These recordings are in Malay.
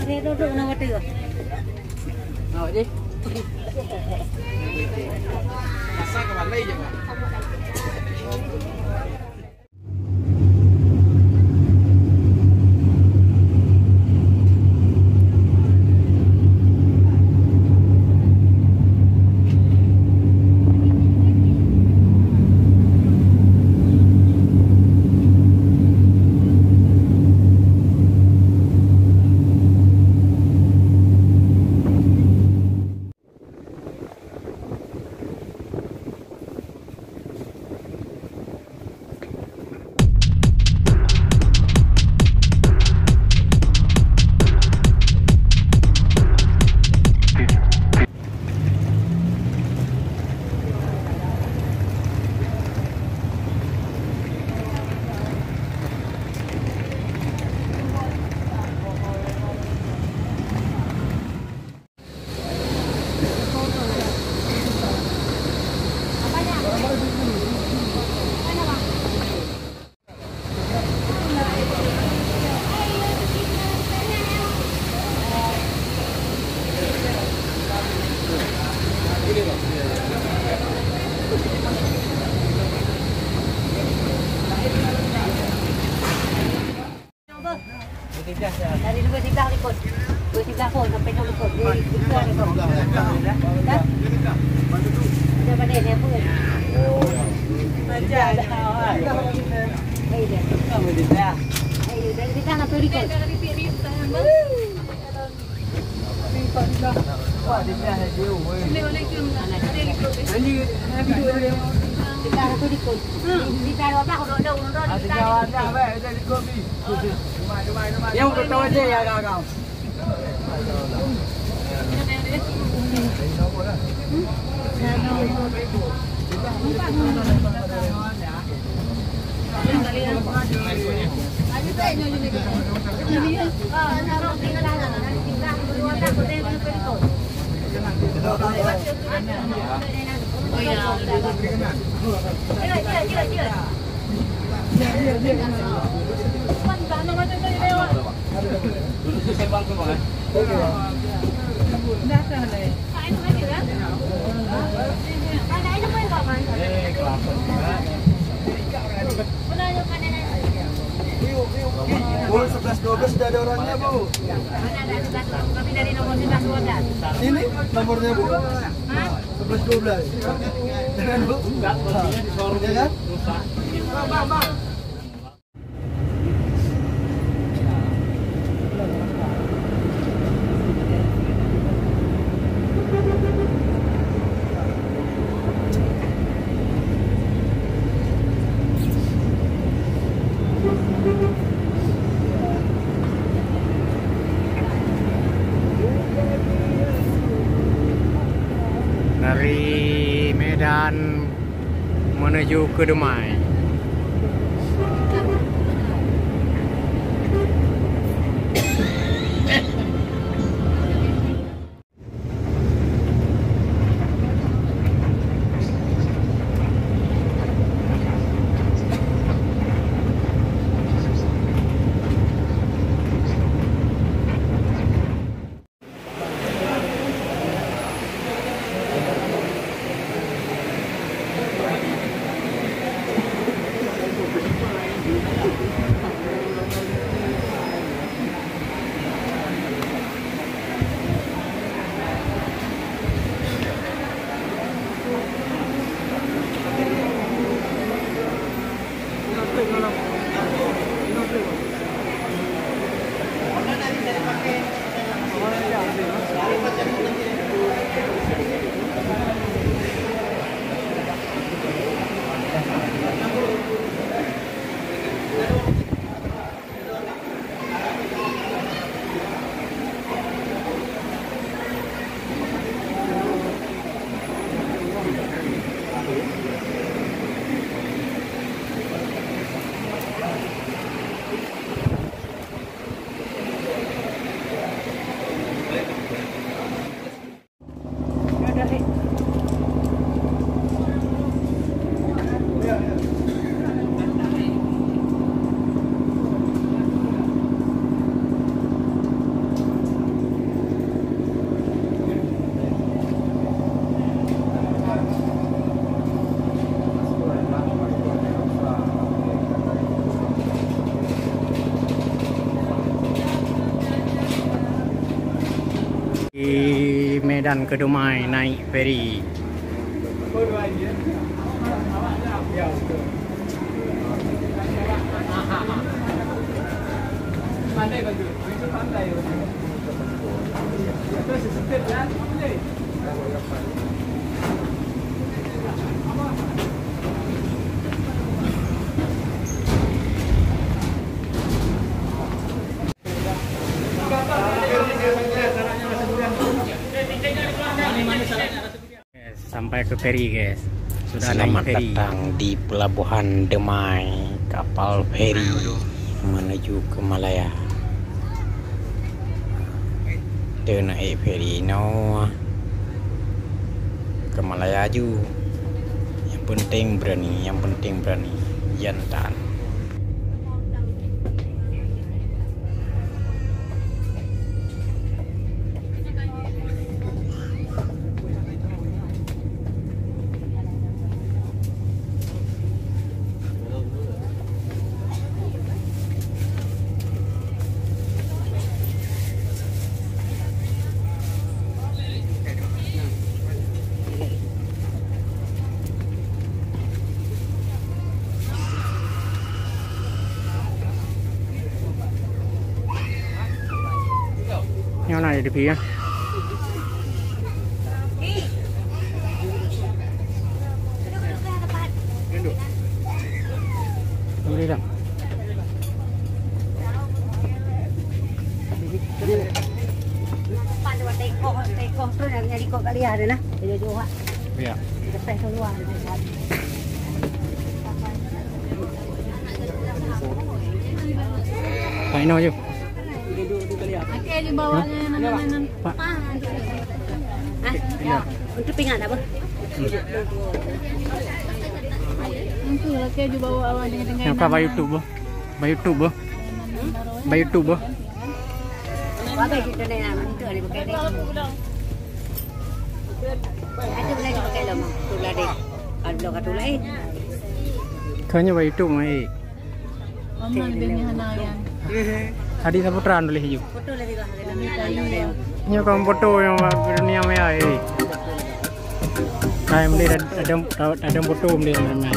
duduk nak water. Nào đi. Masak ke mana je pak? Dari dua sebelah ikut. Dua sebelah pun sampai dua ikut. Dia ikut ni kau. Dah? Ada pada dia pun. Macam ada awak. Hei dia. Kamu di sana. Hei dari kita nak pergi ikut. Wah, di sana dia. Ini video dia. Kita nak pergi ikut. Kita ada apa? Kau ada urut. Ada jawab dah, baik. Ada di kopi. Yang betul aja ya kau. Dulu sembang ke bang? Dah selesai. Ada ini pun kau kan? Kelapa. Bu, 11-12 sudah ada orangnya, Bu. Mana ada 11? Kami dari nomor 11-12. Ini nomornya, Bu. 11-12. Jangan, Bu. Enggak, belinya di showroom Ya kan? rusak. Bang. Dari Medan menuju ke Dumai. Di Medan Kedumai naik feri. Pandai baju, itu pandai. Itu sesuatu yang pandai. Sampai ke feri guys. Sudah Selamat naik feri. datang di Pelabuhan Demai, kapal feri menuju ke Malaya. Dia naik feri no ke Malaya ju. Yang penting berani, jantan. Yang mana di tepi ya? Boleh tak? Pak dia teko tu nak nyari kok kali ada nah. Dia jual. Ya. Lepas keluar. Pak Ino je. Okey di bawahnya nan. Pak. Ah. Untuk pingat apa? Itu lah ke di bawah awak dengan Yang kau bayar YouTube boh. Bayar YouTube boh. Bayar YouTube boh. Apa kita ni nak itu ni pakai ni. Ada boleh pakai lama. Tu lah dek. Ada kat lain. Kayaknya bayar YouTube mai. Mama lebih ni hanayan. Hadi Saputra boleh hijau. Foto lagi kah? Ada. Ini kamu foto yang dunia maya ini. Saya melihat ada foto melihat mana.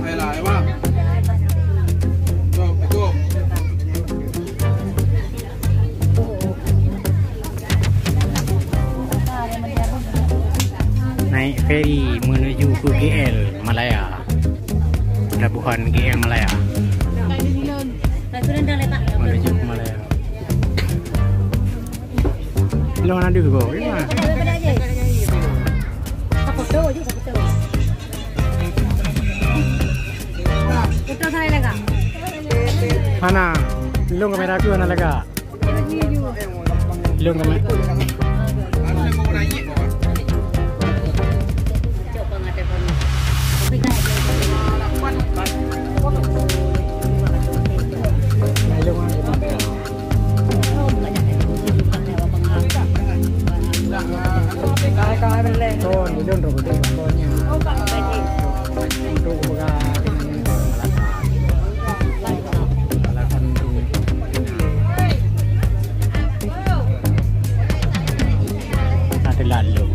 Ayolah, emang. Itu. Naik feri menuju ke KL Malaya. Pelabuhan KL Malaya. Menuju ke Malaya. Lo mana ada kau? Gimana? Foto je foto. Foto saya lagi. Mana? Lo kamera aku mana lagi? Lo kamera. Kon, di dalam robot konnya. Untuk alasan ada lalu.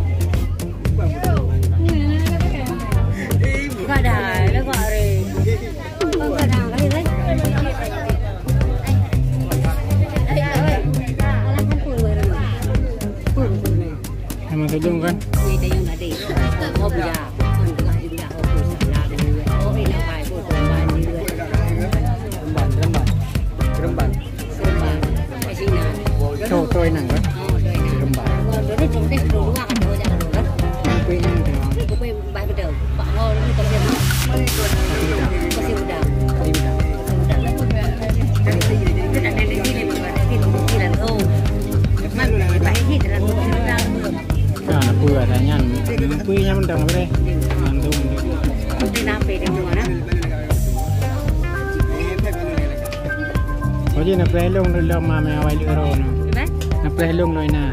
Enggak ada, lepas hari. Enggak ada kali ni. Emang sedang kan? Kita yang ada. Oh ya, untuk hari dia aku sana dulu. Oh ini apa itu tempat ni dulu. Remban. Kesina. Toy nang kan? Oh, doi nak. Remban. Oh, doi tu deh dulu akan doi jangan dulu. Apa ini? Aku pun baik betul. Pak Ho ni kerja ni. Masih muda. Kita ada di sini berada di Kuala Lumpur. Mana baik ni terlalu muda. Nah, apa adanya? Punya mendang apa deh? Antum. Di nape di mana? Oh, jadi nak pelong dulu mama awal dulu orang. Nak pelong dulu na.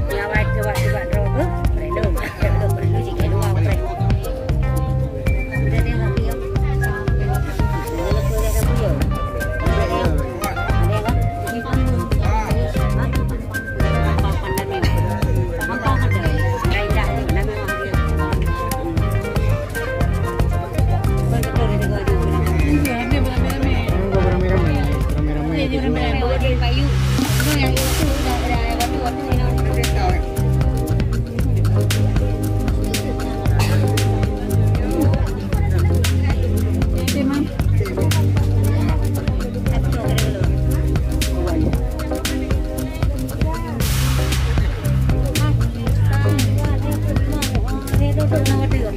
Ya awal ke waktu robo. Pelong. Pelong jika dua apa. nama dia.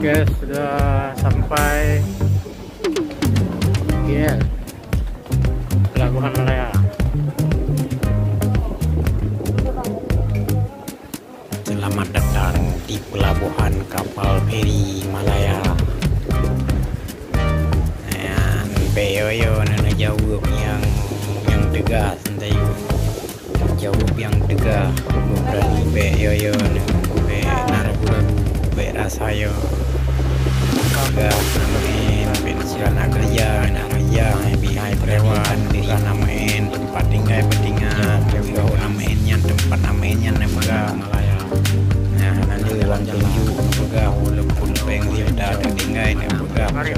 guys, sudah sampai KL Pelabuhan Malaya. Selamat datang di Pelabuhan Kapal Feri Malaya. Dan beyo nana jawab yang tegas, nanti jawab yang tegas. Berani beyo be naragu be rasayo. Kagak namain pensiun kerja bihai perewan bukan namain tempat tinggal petingan jauh namainnya tempat namainnya nemaga Malaya. Nah nanti orang tunjuk nemaga walaupun peng dia dah tinggal nemaga. Mari